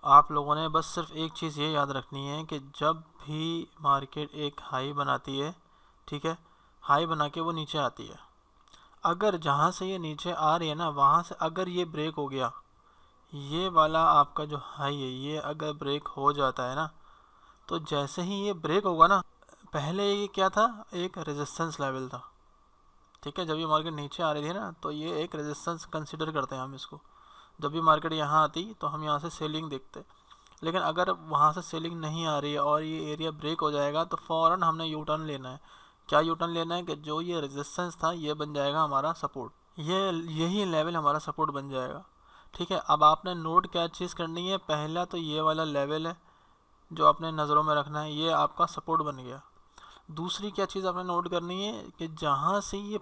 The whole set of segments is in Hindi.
आप लोगों ने बस सिर्फ एक चीज़ ये याद रखनी है कि जब भी मार्केट एक हाई बनाती है, ठीक है, हाई बना के वो नीचे आती है, अगर जहाँ से ये नीचे आ रही है ना वहाँ से अगर ये ब्रेक हो गया, ये वाला आपका जो हाई है ये अगर ब्रेक हो जाता है ना, तो जैसे ही ये ब्रेक होगा ना, पहले ये क्या था, एक रेजिस्टेंस लेवल था, ठीक है, जब ये मार्केट नीचे आ रही थी ना तो ये एक रेजिस्टेंस कंसिडर करते हैं हम इसको। जब भी मार्केट यहाँ आती तो हम यहाँ से सेलिंग देखते, लेकिन अगर वहाँ से सेलिंग नहीं आ रही है और ये एरिया ब्रेक हो जाएगा तो फ़ौरन हमने यू टर्न लेना है। क्या यू टर्न लेना है कि जो ये रेजिस्टेंस था ये बन जाएगा हमारा सपोर्ट, ये यही लेवल हमारा सपोर्ट बन जाएगा। ठीक है, अब आपने नोट क्या चीज़ करनी है, पहला तो ये वाला लेवल है जो आपने नज़रों में रखना है, ये आपका सपोर्ट बन गया। दूसरी क्या चीज़ आपने नोट करनी है कि जहाँ से ये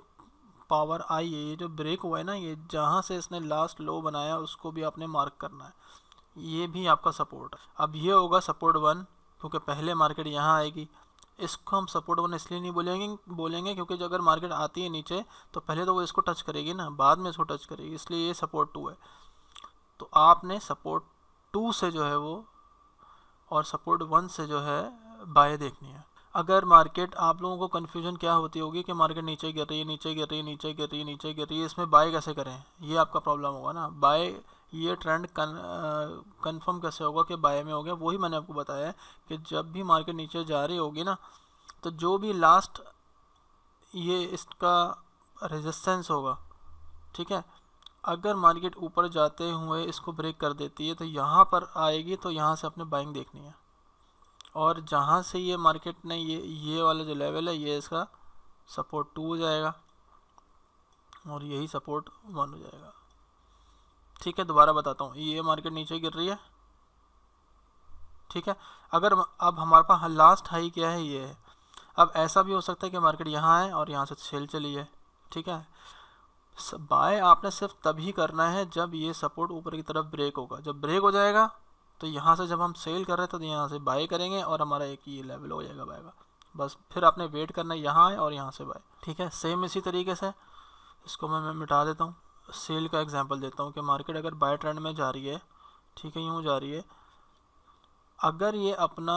पावर आई है, ये जो ब्रेक हुआ है ना, ये जहाँ से इसने लास्ट लो बनाया उसको भी आपने मार्क करना है, ये भी आपका सपोर्ट है। अब ये होगा सपोर्ट वन, क्योंकि पहले मार्केट यहाँ आएगी। इसको हम सपोर्ट वन इसलिए नहीं बोलेंगे क्योंकि जो अगर मार्केट आती है नीचे तो पहले तो वो इसको टच करेगी ना, बाद में इसको टच करेगी, इसलिए ये सपोर्ट टू है। तो आपने सपोर्ट टू से जो है वो और सपोर्ट वन से जो है बाय देखनी है। अगर मार्केट, आप लोगों को कन्फ्यूजन क्या होती होगी कि मार्केट नीचे गिर रही है, नीचे गिर रही है, नीचे गिर रही है, नीचे गिर रही है, इसमें बाय कैसे करें, ये आपका प्रॉब्लम होगा ना। बाय, ये ट्रेंड कंफर्म कैसे होगा कि बाय में हो गया, वही मैंने आपको बताया है कि जब भी मार्केट नीचे जा रही होगी ना, तो जो भी लास्ट ये इसका रेजिस्टेंस होगा, ठीक है, अगर मार्केट ऊपर जाते हुए इसको ब्रेक कर देती है तो यहाँ पर आएगी, तो यहाँ से अपने बाइंग देखनी है। और जहाँ से ये मार्केट ने ये वाला जो लेवल है ये इसका सपोर्ट टू हो जाएगा और यही सपोर्ट वन हो जाएगा। ठीक है, दोबारा बताता हूँ, ये मार्केट नीचे गिर रही है, ठीक है, अगर अब हमारे पास लास्ट हाई क्या है, ये है। अब ऐसा भी हो सकता है कि मार्केट यहाँ है और यहाँ से सेल चली है, ठीक है। बाय आपने सिर्फ तभी करना है जब ये सपोर्ट ऊपर की तरफ ब्रेक होगा, जब ब्रेक हो जाएगा तो यहाँ से जब हम सेल कर रहे थे तो यहाँ से बाय करेंगे और हमारा एक ये लेवल हो जाएगा बाय का, बस फिर आपने वेट करना है यहाँ है और यहाँ से बाय। ठीक है, सेम इसी तरीके से इसको मैं मिटा देता हूँ, सेल का एग्जांपल देता हूँ कि मार्केट अगर बाय ट्रेंड में जा रही है, ठीक है, यूँ जा रही है, अगर ये अपना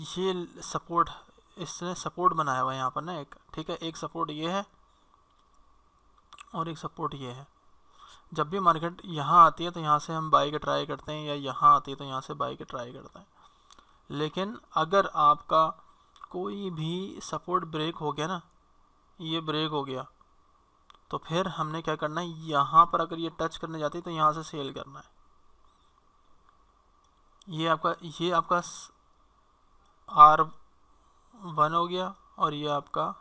ये सपोर्ट, इसने सपोर्ट बनाया हुआ है यहाँ पर ना एक, ठीक है, एक सपोर्ट ये है और एक सपोर्ट ये है। जब भी मार्केट यहाँ आती है तो यहाँ से हम बाई के ट्राई करते हैं, या यहाँ आती है तो यहाँ से बाई के ट्राई करते हैं। लेकिन अगर आपका कोई भी सपोर्ट ब्रेक हो गया ना, ये ब्रेक हो गया, तो फिर हमने क्या करना है, यहाँ पर अगर ये टच करने जाती है तो यहाँ से सेल करना है। ये आपका R1 हो गया और ये आपका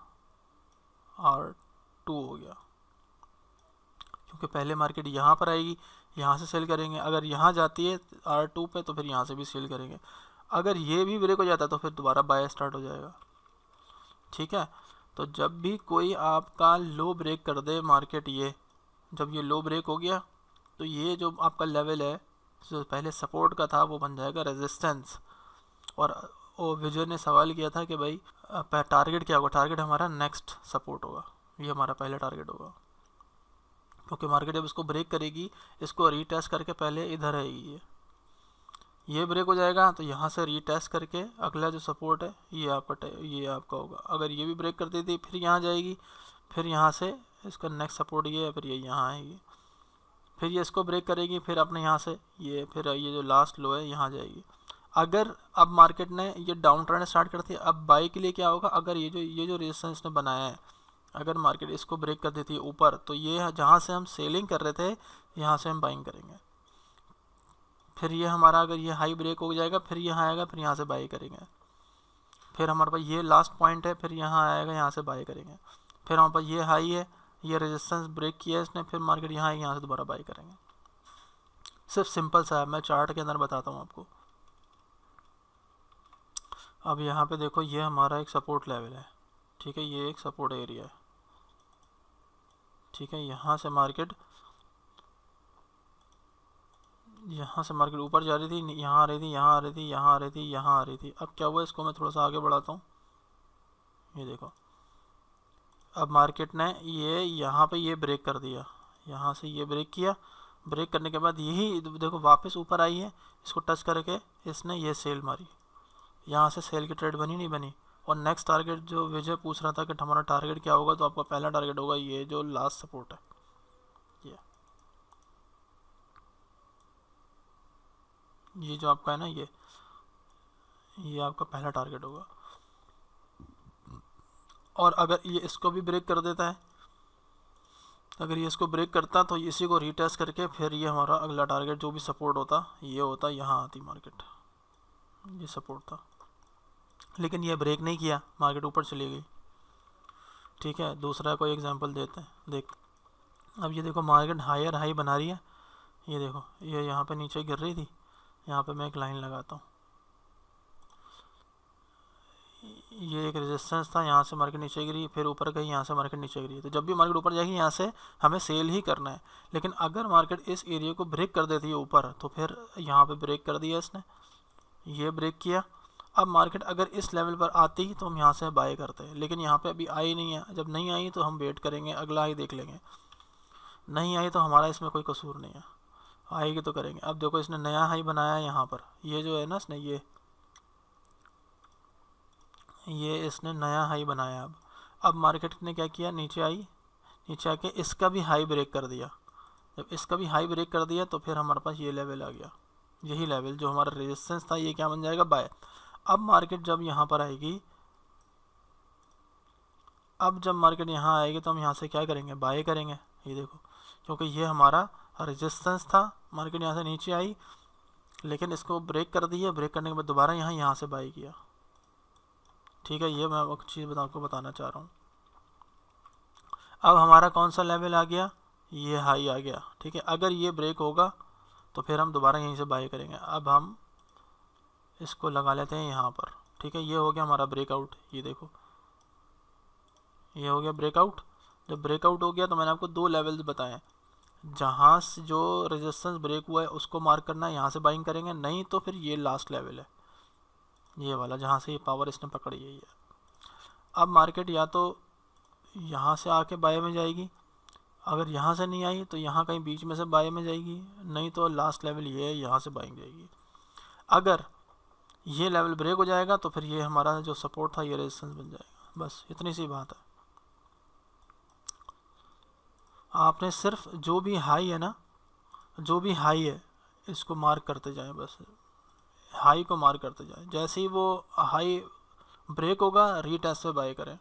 R2 हो गया, क्योंकि पहले मार्केट यहाँ पर आएगी, यहाँ से सेल करेंगे, अगर यहाँ जाती है R2 पे तो फिर यहाँ से भी सेल करेंगे, अगर ये भी ब्रेक हो जाता है तो फिर दोबारा बाय स्टार्ट हो जाएगा। ठीक है, तो जब भी कोई आपका लो ब्रेक कर दे मार्केट, ये जब ये लो ब्रेक हो गया तो ये जो आपका लेवल है जो पहले सपोर्ट का था वो बन जाएगा रेजिस्टेंस। और विजय ने सवाल किया था कि भाई टारगेट क्या होगा, टारगेट हमारा नेक्स्ट सपोर्ट होगा, ये हमारा पहला टारगेट होगा, क्योंकि मार्केट जब इसको ब्रेक करेगी, इसको रीटेस्ट करके पहले इधर आएगी, ये ब्रेक हो जाएगा तो यहाँ से रीटेस्ट करके अगला जो सपोर्ट है ये आपका होगा। अगर ये भी ब्रेक कर देती फिर यहाँ जाएगी, फिर यहाँ से इसका नेक्स्ट सपोर्ट ये है, फिर ये यहाँ आएगी, फिर ये इसको ब्रेक करेगी, फिर अपने यहाँ से ये, फिर ये जो लास्ट लो है यहाँ जाएगी। अगर अब मार्केट ने ये डाउन ट्रेंड स्टार्ट करती है, अब बाई के लिए क्या होगा, अगर ये जो रेजिस्टेंस ने बनाया है, अगर मार्केट इसको ब्रेक कर देती है ऊपर, तो ये जहाँ से हम सेलिंग कर रहे थे यहाँ से हम बाइंग करेंगे। फिर ये हमारा अगर ये हाई ब्रेक हो जाएगा फिर यहाँ आएगा, फिर यहाँ से बाई करेंगे, फिर हमारे पास ये लास्ट पॉइंट है, फिर यहाँ आएगा, यहाँ से बाई करेंगे, फिर हमारे पास ये हाई है, ये रेजिस्टेंस ब्रेक किया है इसने, फिर मार्केट यहाँ आएगी, यहाँ से दोबारा बाई करेंगे। सिर्फ सिंपल सा है, मैं चार्ट के अंदर बताता हूँ आपको। अब यहाँ पे देखो, ये हमारा एक सपोर्ट लेवल है, ठीक है, ये एक सपोर्ट एरिया है, ठीक है, यहाँ से मार्केट ऊपर जा रही थी, यहाँ आ रही थी, यहाँ आ रही थी, यहाँ आ रही थी, यहाँ आ रही थी। अब क्या हुआ, इसको मैं थोड़ा सा आगे बढ़ाता हूँ, ये देखो, अब मार्केट ने ये यहाँ पे ये ब्रेक कर दिया, यहाँ से ये ब्रेक किया, ब्रेक करने के बाद यही देखो वापस ऊपर आई है, इसको टच करके इसने ये सेल मारी, यहाँ से सेल की ट्रेड बनी नहीं बनी। और नेक्स्ट टारगेट जो विजय पूछ रहा था कि हमारा टारगेट क्या होगा, तो आपका पहला टारगेट होगा ये जो लास्ट सपोर्ट है, ये जो आपका है ना, ये आपका पहला टारगेट होगा। और अगर ये इसको भी ब्रेक कर देता है, अगर ये इसको ब्रेक करता तो इसी को रीटेस्ट करके फिर ये हमारा अगला टारगेट जो भी सपोर्ट होता ये होता, यहाँ आती मार्केट, ये सपोर्ट था। लेकिन ये ब्रेक नहीं किया, मार्केट ऊपर चली गई। ठीक है, दूसरा कोई एग्जांपल देते हैं। देख अब ये देखो मार्केट हायर हाई बना रही है, ये देखो ये यहाँ पे नीचे गिर रही थी, यहाँ पे मैं एक लाइन लगाता हूँ, ये एक रेजिस्टेंस था, यहाँ से मार्केट नीचे गिरी, फिर ऊपर गई, यहाँ से मार्केट नीचे गिरी। तो जब भी मार्केट ऊपर जाएगी यहाँ से हमें सेल ही करना है। लेकिन अगर मार्केट इस एरिया को ब्रेक कर देती है ऊपर, तो फिर यहाँ पे ब्रेक कर दिया इसने, ये ब्रेक किया। अब मार्केट अगर इस लेवल पर आती तो हम यहाँ से बाय करते हैं, लेकिन यहाँ पे अभी आई नहीं है। जब नहीं आई तो हम वेट करेंगे, अगला हाई देख लेंगे। नहीं आई तो हमारा इसमें कोई कसूर नहीं है, आएगी तो करेंगे। अब देखो इसने नया हाई बनाया है यहाँ पर, ये जो है ना इसने ये इसने नया हाई बनाया। अब मार्केट ने क्या किया, नीचे आई, नीचे आके इसका भी हाई ब्रेक कर दिया। जब इसका भी हाई ब्रेक कर दिया तो फिर हमारे पास ये लेवल आ गया, यही लेवल जो हमारा रेजिस्टेंस था, ये क्या बन जाएगा, बाय। अब मार्केट जब यहाँ पर आएगी, अब जब मार्केट यहाँ आएगी तो हम यहाँ से क्या करेंगे, बाय करेंगे। ये देखो, क्योंकि ये हमारा रेजिस्टेंस था, मार्केट यहाँ से नीचे आई लेकिन इसको ब्रेक कर दिया, ब्रेक करने के बाद दोबारा यहाँ से बाय किया। ठीक है, ये मैं एक चीज़ आपको बताना चाह रहा हूँ। अब हमारा कौन सा लेवल आ गया, ये हाई आ गया। ठीक है, अगर ये ब्रेक होगा तो फिर हम दोबारा यहीं से बाय करेंगे। अब हम इसको लगा लेते हैं यहाँ पर। ठीक है, ये हो गया हमारा ब्रेकआउट, ये देखो ये हो गया ब्रेकआउट। जब ब्रेकआउट हो गया तो मैंने आपको दो लेवल्स बताए, जहाँ से जो रेजिस्टेंस ब्रेक हुआ है उसको मार्क करना है, यहाँ से बाइंग करेंगे। नहीं तो फिर ये लास्ट लेवल है, ये वाला जहाँ से ये पावर इसने पकड़ी है। अब मार्केट या तो यहाँ से आके बाय में जाएगी, अगर यहाँ से नहीं आई तो यहाँ कहीं बीच में से बाय में जाएगी, नहीं तो लास्ट लेवल ये है, यहाँ से बाइंग जाएगी। अगर ये लेवल ब्रेक हो जाएगा तो फिर ये हमारा जो सपोर्ट था ये रेजिस्टेंस बन जाएगा। बस इतनी सी बात है। आपने सिर्फ जो भी हाई है ना, जो भी हाई है इसको मार्क करते जाएं, बस हाई को मार्क करते जाएं। जैसे ही वो हाई ब्रेक होगा रीटेस्ट पे बाय करें।